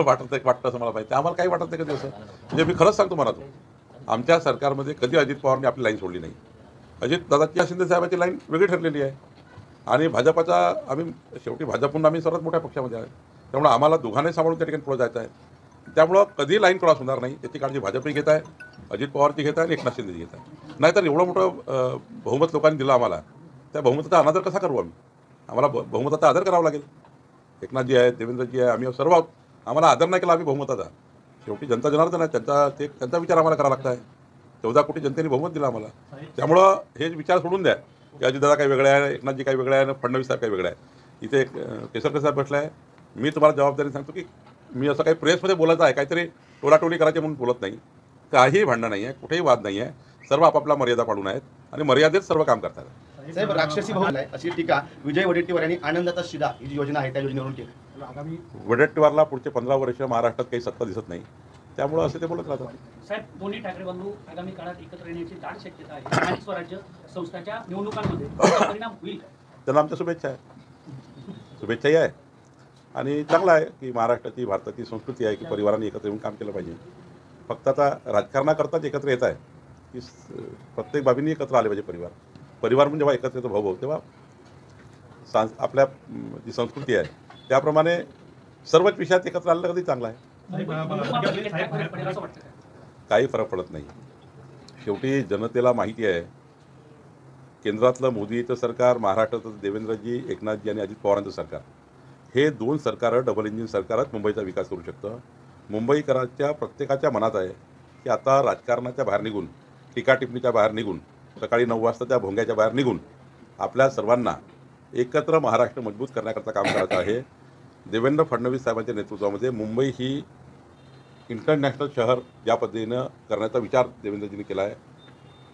वाटतं असं मला माहिती, आम्हाला काही वाटत नाही कधी असं. म्हणजे मी खरंच सांगतो मला, आमच्या सरकारमध्ये कधी अजित पवारने आपली लाईन सोडली नाही. अजित दादाची शिंदे साहेबांची लाईन वेगळी ठरलेली आहे आणि भाजपाचा आम्ही शेवटी भाजपहून आम्ही सर्वात मोठ्या पक्षामध्ये आहे. त्यामुळे आम्हाला दोघांनाही सांभाळून त्या ठिकाणी पुढे जायचं आहे. त्यामुळं कधी लाईन क्रॉस होणार नाही याची काळजी भाजपही घेत आहे, अजित पवारची घेत आहे आणि एकनाथ शिंदेची घेत आहे. नाहीतर एवढं मोठं बहुमत लोकांनी दिलं आम्हाला, त्या बहुमताचा अनादर कसा करू आम्ही? आम्हाला बहुमताचा आदर करावा लागेल. एकनाथजी आहेत, देवेंद्रजी आहे, आम्ही सर्व आहोत. आम्हाला आदर नाही केला आम्ही बहुमताचा. शेवटी जनता जनार्दन आहे, त्यांचा विचार आम्हाला करावा लागत आहे. 14 कोटी जनतेने बहुमत दिलं आम्हाला. त्यामुळं हे विचार सोडून द्या की अजितदादा काही वेगळे आहे, एकनाथजी काही वेगळे आहे आणि फडणवीस साहेब काही वेगळे आहे. इथे एक केसरकर साहेब बसला आहे. मी तुम्हाला जबाबदारी सांगतो की मी असं काही प्रेसमध्ये बोलायचं आहे, काहीतरी टोलाटोली करायची म्हणून बोलत नाही. काहीही भांडणं नाही आहे, कुठेही वाद नाही आहे. सर्व आपापल्या मर्यादा पाडून आहेत आणि मर्यादेत सर्व काम करतात. साहेब, राक्षसी बहुमत आहे अशी टीका विजय वडेट्टीवार यांनी आनंदाचा शिदा ही जी योजना आहे त्या योजनेवरून केली. वडेट्टीवारला पुढचे 15 वर्ष महाराष्ट्रात काही सत्ता दिसत नाही, त्यामुळं असं ते बोलत राहतात. साहेब, दोन्ही ठाकरे बंधू आगामी काळात एकत्र येण्याची दाट शक्यता आहे. स्थानिक स्वराज्य संस्थांच्या निवडणुकांमध्ये परिणाम होईल का? त्यांना आमच्या शुभेच्छा आहे. शुभेच्छाही आहे आणि चांगलं आहे की महाराष्ट्राची भारताची संस्कृती आहे की परिवाराने एकत्र येऊन काम केलं पाहिजे. फक्त आता राजकारणाकरताच एकत्र येत आहे की प्रत्येक बाबींनी एकत्र आले पाहिजे. परिवार म्हणजे जेव्हा एकत्र येतो भाऊ तेव्हा आपल्या जी संस्कृती आहे त्याप्रमाणे सर्वच विषयात एकत्र आलेलं कधी चांगलं आहे. काही फरक पडत नाही. शेवटी जनतेला माहिती आहे केंद्रातलं मोदीचं सरकार, महाराष्ट्राचं देवेंद्रजी, एकनाथजी आणि अजित पवारांचं सरकार, हे दोन सरकारं डबल इंजिन सरकारच मुंबईचा विकास करू शकतं. मुंबईकरांच्या प्रत्येकाच्या मनात आहे की आता राजकारणाच्या बाहेर निघून, टीकाटिप्पणीच्या बाहेर निघून, सकाळी 9 वाजता त्या भोंग्याच्या बाहेर निघून आपल्या सर्वांना एकत्र महाराष्ट्र मजबूत करण्याकरता काम करायचं आहे. देवेंद्र फडणवीस साहेबांच्या नेतृत्वामध्ये मुंबई ही इंटरनॅशनल शहर ज्या पद्धतीनं करण्याचा विचार देवेंद्रजींनी केला आहे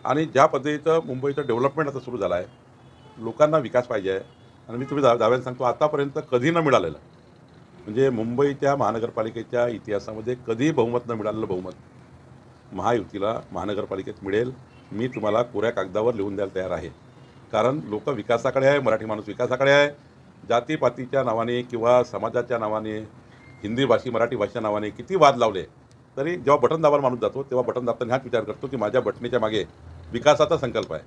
आणि ज्या पद्धतीचं मुंबईचं डेव्हलपमेंट आता सुरू झालं आहे, लोकांना विकास पाहिजे आहे. आणि मी तुम्ही दाव्याने सांगतो आतापर्यंत कधी न मिळालेलं, म्हणजे मुंबईच्या महानगरपालिकेच्या इतिहासामध्ये कधी बहुमत न मिळालेलं बहुमत महायुतीला महानगरपालिकेत मिळेल. मी तुम्हाला कोऱ्या कागदावर लिहून द्यायला तयार आहे. कारण लोक विकासाकडे आहे, मराठी माणूस विकासाकडे आहे. जातीपातीच्या नावाने किंवा समाजाच्या नावाने, हिंदी भाषी मराठी भाषेच्या नावाने किती वाद लावले तरी जेव्हा बटन दाबायला माणूस जातो तेव्हा बटन दाबताना हाच विचार करतो की माझ्या बटणीच्या मागे विकासाचा संकल्प आहे.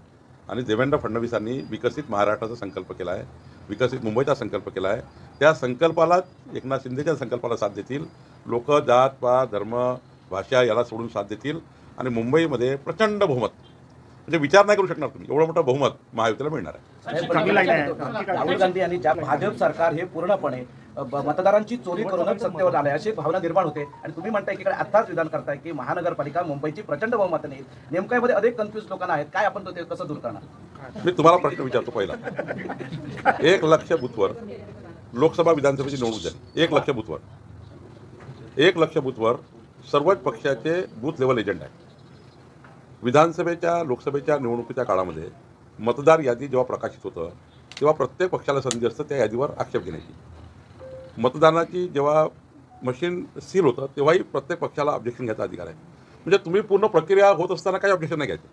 आणि देवेंद्र फडणवीसांनी विकसित महाराष्ट्राचा संकल्प केला आहे, विकसित मुंबईचा संकल्प केला आहे. त्या संकल्पाला एकनाथ शिंदेच्या संकल्पाला साथ देतील लोक. जात पात धर्म भाषा याला सोडून साथ देतील आणि मुंबईमध्ये प्रचंड बहुमत, म्हणजे विचार नाही करू शकणार तुम्ही, एवढं मोठं बहुमत महायुतीला मिळणार आहे. राहुल गांधी यांनी ज्या भाजप सरकार हे पूर्णपणे मतदारांची चोरी करूनच सत्तेवर आले अशी भावना निर्माण होते आणि तुम्ही म्हणताय की आताच विधान करताय की महानगरपालिका मुंबईची प्रचंड बहुमत नाही. नेमक्या मध्ये अधिक कन्फ्युज लोकांना आहेत, काय आपण ते कसं दूर करणार? मी तुम्हाला प्रश्न विचारतो. पहिला 1 लाख बूथवर लोकसभा विधानसभेची निवडणूक झाली. 1 लाख बूथवर 1 लाख बूथवर सर्वच पक्षाचे बूथ लेवल एजंट आहे. विधानसभेच्या लोकसभेच्या निवडणुकीच्या काळामध्ये मतदार यादी जेव्हा प्रकाशित होतं तेव्हा प्रत्येक पक्षाला संधी असतं त्या यादीवर आक्षेप घेण्याची. मतदानाची जेव्हा मशीन सील होतं तेव्हाही प्रत्येक पक्षाला ऑब्जेक्शन घ्यायचा अधिकार आहे. म्हणजे तुम्ही पूर्ण प्रक्रिया होत असताना काही ऑब्जेक्शन नाही घ्यायचं.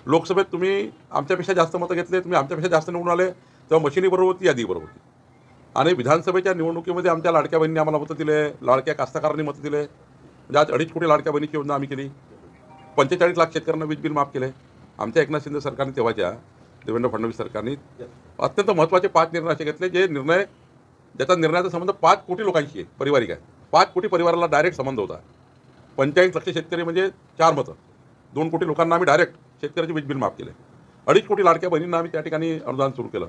लोकसभेत तुम्ही आमच्यापेक्षा जास्त मतं घेतले, तुम्ही आमच्यापेक्षा जास्त निवडून आले, तेव्हा मशिनी बरोबर होती, यादी बरोबर होती. आणि विधानसभेच्या निवडणुकीमध्ये आमच्या लाडक्या बहिणींनी आम्हाला मतं दिले, लाडक्या कास्तकारांनी मतं दिले. म्हणजे आज 2.5 कोटी लाडक्या बहिणीची योजना आम्ही केली. 45 लाख शेतकऱ्यांना वीज बिल माफ केले. आमच्या एकनाथ शिंदे सरकारने, तेव्हाच्या देवेंद्र फडणवीस सरकारने अत्यंत महत्त्वाचे 5 निर्णय असे घेतले जे निर्णय, ज्याचा निर्णयाचा संबंध 5 कोटी लोकांशी आहे, पारिवारिक आहे. 5 कोटी परिवाराला डायरेक्ट संबंध होता. 45 लाख शेतकरी म्हणजे 4 मतं. 2 कोटी लोकांना आम्ही डायरेक्ट शेतकऱ्याचे वीज बिल माफ केले. 2.5 कोटी लाडक्या बहिणींना आम्ही त्या ठिकाणी अनुदान सुरू केलं.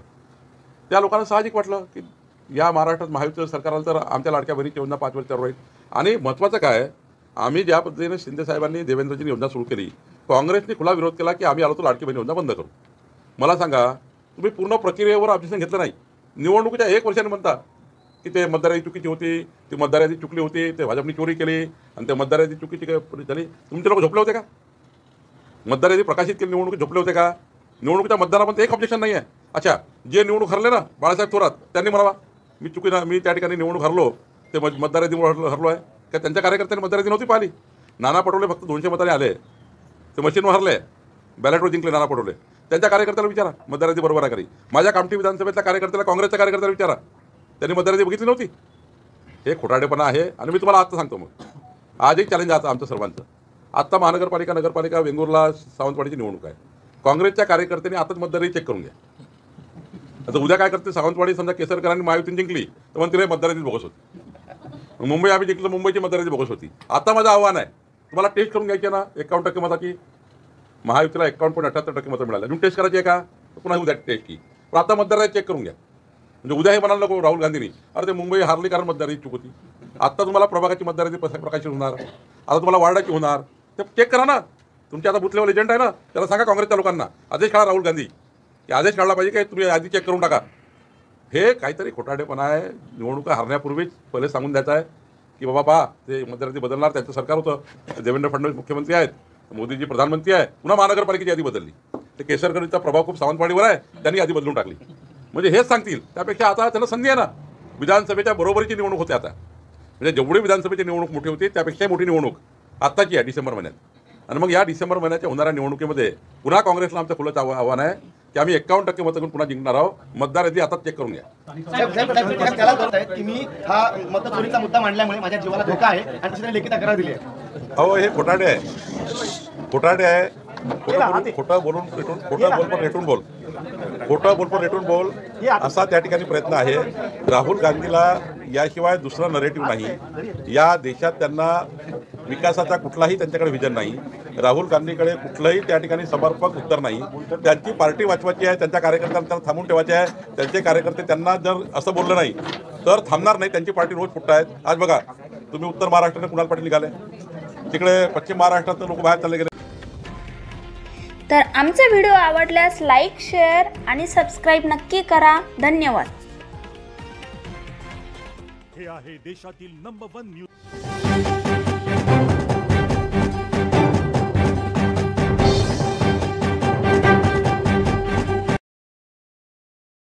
त्या लोकांना साहजिक वाटलं की या महाराष्ट्रात महायुतीचं सरकार आलं तर आमच्या लाडक्या बहिणीची योजना 5 वर्ष चालू राहील. आणि महत्त्वाचं काय, आम्ही ज्या पद्धतीने शिंदे साहेबांनी देवेंद्रजींनी योजना सुरू केली, काँग्रेसने खुला विरोध केला की आम्ही आलो तर लाडकी बहिणी योजना बंद करू. मला सांगा, तुम्ही पूर्ण प्रक्रियेवर ऑब्जेक्शन घेतलं नाही. निवडणुकीच्या 1 वर्षाने म्हणता की ते मतदार यादी चुकीची होती, ती मतदार यादी चुकली होती, ते भाजपने चोरी केली आणि ते मतदार यादी चुकीची झाली. तुमचे लोक झोपले होते का? मतदार यादी प्रकाशित केली, निवडणुकीत झोपले होते का? निवडणुकीच्या मतदानापर्यंत एक ऑब्जेक्शन नाही आहे. अच्छा, जे निवडणूक हरले ना बाळासाहेब थोरात, त्यांनी म्हणावा मी त्या ठिकाणी निवडणूक हरलो, ते मतदार यादीमुळे हरलो आहे का? त्यांच्या कार्यकर्त्यांनी मतदार यादी नव्हती पाहिली. नाना पटोले फक्त 200 मताने आले, ते मशीनवर हरले, बॅलेटवर जिंकले नाना पटोले. त्यांच्या कार्यकर्त्याला विचारा मतदार यादी बरोबर आहे का? माझ्या कामठी विधानसभेतल्या कार्यकर्त्याला, काँग्रेसच्या कार्यकर्त्याला विचारा, त्यांनी मतदार यादी बघितली नव्हती. हे खोटाडेपणा आहे. आणि मी तुम्हाला आता सांगतो, मग आज एक चॅलेंज आहे आमचं सर्वांचं. आत्ता महानगरपालिका, नगरपालिका, वेंगुर्ला, सावंतवाडीची निवडणूक आहे. काँग्रेसच्या कार्यकर्त्यांनी आताच मतदारी चेक करून घ्या. आता उद्या काय करते, सावंतवाडी समजा केसरकरांनी महायुतीने जिंकली तर म्हणते रे मतदारांची बोगस होती. मुंबई आम्ही जिंकलं, मुंबईची मतदारांची बोगस होती. आता माझं आव्हान आहे, तुम्हाला टेस्ट करून घ्यायची आहे ना 51% मताची. महायुतीला 51.78% मतं मिळाली. तुम्ही टेस्ट करायची आहे का, पुन्हा उद्या टेस्ट की. पण आता मतदारांची चेक करून घ्या. म्हणजे उद्या हे म्हणाल नको राहुल गांधींनी अरे ते मुंबई हारली कारण मतदाराची चूक होती. आत्ता तुम्हाला प्रभागाची मतदाराची प्रकाशित होणार, आता तुम्हाला वार्डाची होणार. ते चेक करा ना. तुमचे आता बूथ लेवल एजंट आहे ना, त्याला सांगा काँग्रेसच्या लोकांना आदेश काढा, राहुल गांधी की आदेश काढला पाहिजे काय तुम्ही आधी चेक करून टाका. हे काहीतरी खोटाडेपणा आहे. निवडणुका हरण्यापूर्वीच पहिले सांगून द्यायचं आहे की बाबा पहा ते मतदाराची बदलणार, त्यांचं सरकार होतं, देवेंद्र फडणवीस मुख्यमंत्री आहेत, मोदीजी प्रधानमंत्री आहे, पुन्हा महानगरपालिकेची यादी बदलली. ते केसरकरांचा प्रभाव खूप सावंतवाडीवर आहे, त्यांनी यादी बदलून टाकली. म्हणजे हेच सांगतील. त्यापेक्षा आता त्यांना संधी आहे ना, विधानसभेच्या बरोबरीची निवडणूक होते आता. म्हणजे जेवढी विधानसभेची निवडणूक मोठी होती त्यापेक्षाही मोठी निवडणूक आत्ताची आहे डिसेंबर महिन्यात. आणि मग या डिसेंबर महिन्याच्या होणाऱ्या निवडणुकीमध्ये पुन्हा काँग्रेसला आमचं खुलं आव्हान आहे की आम्ही 51% मतं घेऊन पुन्हा जिंकणार आहोत. मतदार यादी आता चेक करून घ्या. त्याला बोलतायत की मी हा मतचोरीचा मुद्दा मांडल्यामुळे माझ्या जीवाला धोका आहे आणि त्याची लेखी तक्रार दिली आहे. अहो हे खोटाडे आहे, खोटाडे आहे. खोटं बोलून रेटून, खोटं बोल पण रेटून बोल, खोटं बोल पण रेटून बोल असा त्या ठिकाणी प्रयत्न आहे. राहुल गांधीला याशिवाय दुसरा नरेटिव्ह नाही. या देशात त्यांना विकासाचा कुठलाही त्यांच्याकडे विजन नाही. राहुल गांधीकडे कुठलंही त्या ठिकाणी समर्पक उत्तर नाही. त्यांची पार्टी वाचवायची आहे, त्यांच्या कार्यकर्त्यांना त्यांना थांबून ठेवायचे आहे. त्यांचे कार्यकर्ते त्यांना जर असं बोललं नाही तर थांबणार नाही. त्यांची पार्टी रोज फुटत आहेत. आज बघा तुम्ही उत्तर महाराष्ट्राने कुणाल पाटील निघाले, तिकडे पश्चिम महाराष्ट्रातून लोक बाहेर चालले गेले. तर आमचा व्हिडिओ आवडल्यास लाईक, शेअर आणि सबस्क्राईब नक्की करा. धन्यवाद. हे आहे देशातील नंबर 1 न्यूज.